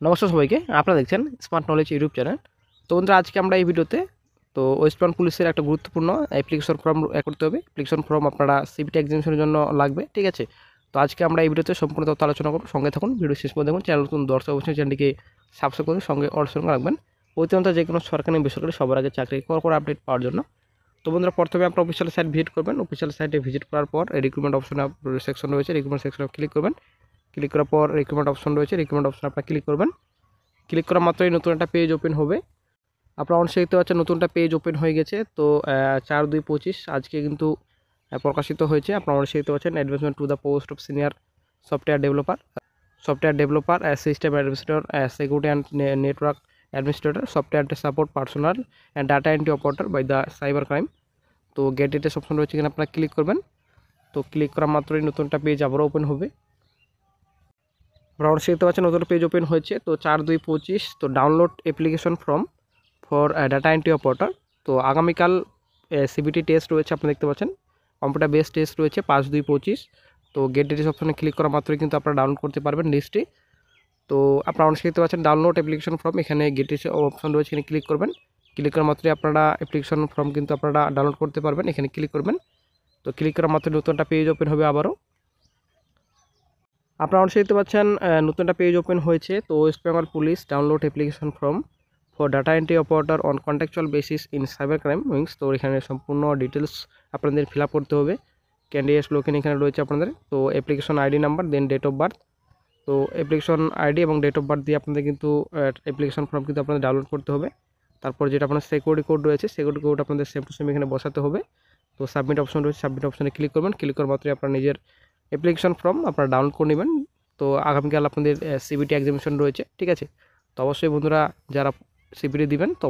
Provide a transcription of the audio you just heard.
নমস্কার সবাইকে, আপনারা দেখছেন স্মার্ট নলেজ ইউটিউব চ্যানেল। তো বন্ধুরা, আজকে আমরা এই ভিডিওতে ওয়েস্ট বেঙ্গল পুলিশের একটা গুরুত্বপূর্ণ অ্যাপ্লিকেশন ফর্ম করতে হবে। অ্যাপ্লিকেশন ফর্ম আপনারা সিবিটি এক্সামিনেশনের জন্য লাগবে, ঠিক আছে। তো আজকে আমরা এই ভিডিওতে সম্পূর্ণ তথ্য আলোচনা করব। সঙ্গে থাকুন, ভিডিও শেষ পর্যন্ত দেখুন। চ্যানেল নতুন দর্শক অবশ্যই চ্যানেলটিকে সাবস্ক্রাইব করে সঙ্গে অল রাখবেন। প্রতিনিয়ত যে কোনো সরকারি বেসরকারি সবার আগে চাকরি করে আপডেট পাওয়ার জন্য। তো বন্ধুরা, প্রথমে আপনার অফিসিয়াল সাইট ভিজিট করবেন। অফিসিয়াল সাইটে ভিজিট করার পর রিক্রুটমেন্ট অপশনে সেকশন রয়েছে, রিক্রুটমেন্ট সেকশনে ক্লিক করবেন। ক্লিক করার পর রিক্রুটমেন্ট অপশন রয়েছে, রিক্রুটমেন্ট অপশনে আপনারা ক্লিক করবেন। ক্লিক করা মাত্রই নতুন একটা পেজ ওপেন হবে। আপনারা অবশ্যই দেখতে পাচ্ছেন নতুনটা পেজ ওপেন হয়ে গেছে। তো 4/2/25 আজকে কিন্তু প্রকাশিত হয়েছে। আপনারা অবশ্যই দেখতে পাচ্ছেন advancement to the post of senior software developer, system administrator, security and network administrator, software support personnel and data entry operator by the cyber crime. তো গেট ডিটেলস অপশন রয়েছে, এখানে আপনারা ক্লিক করবেন। তো ক্লিক করা মাত্রই নতুনটা পেজ আবারও open হবে। আপনারা অবশ্যই দেখতে পাচ্ছেন নতুন পেজ ওপেন হয়েছে। তো 4/2/25 তো download application form for data entry operator. তো আগামীকাল সিবিটি টেস্ট রয়েছে, আপনি দেখতে পাচ্ছেন কম্পিউটার বেস টেস্ট রয়েছে 5/2/25। তো গেট ডিটেলস অপশনে ক্লিক করা মাত্রই কিন্তু আপনারা ডাউনলোড করতে পারবেন লিস্টটি। তো আপনারা অবশ্যই দেখতে পাচ্ছেন ডাউনলোড অ্যাপ্লিকেশন ফর্ম, এখানে গেট ডিটেলস অপশন রয়েছে, এখানে ক্লিক করবেন। ক্লিক করা মাত্রই আপনারা অ্যাপ্লিকেশন ফর্ম কিন্তু আপনারা ডাউনলোড করতে পারবেন, এখানে ক্লিক করবেন। তো ক্লিক করা মাত্রই নতুনটা পেজ ওপেন হবে আবারও। আপনারা অবশ্যই দেখতে পাচ্ছেন নতুন একটা পেজ ওপেন হয়েছে। তো West Bengal police download application form for data entry operator on contractual basis in cyber crime wings. তো এখানে সম্পূর্ণ ডিটেলস আপনাদের ফিল আপ করতে হবে। ক্যান্ডিডেটস লোকেন এখানে রয়েছে আপনাদের। তো application ID number, then date of birth. তো অ্যাপ্লিকেশন আইডি এবং ডেট অফ বার্থ দিয়ে আপনাদের কিন্তু অ্যাপ্লিকেশন ফর্ম কিন্তু আপনাদের ডাউনলোড করতে হবে। তারপর যেটা আপনার সিকিউরিটি কোড রয়েছে, সিকিউরিটি কোড আপনাদের সেম টু সেম এখানে বসাতে হবে। তো সাবমিট অপশন রয়েছে, সাবমিট অপশনে ক্লিক করবেন। ক্লিক করার মাত্রই আপনার নিজের অ্যাপ্লিকেশন ফর্ম আপনারা ডাউনলোড করে নেবেন। তো আগামীকাল আপনাদের সিবিটি এক্সামিনেশন রয়েছে, ঠিক আছে। তো অবশ্যই বন্ধুরা, যারা সিবিটি দিবেন তো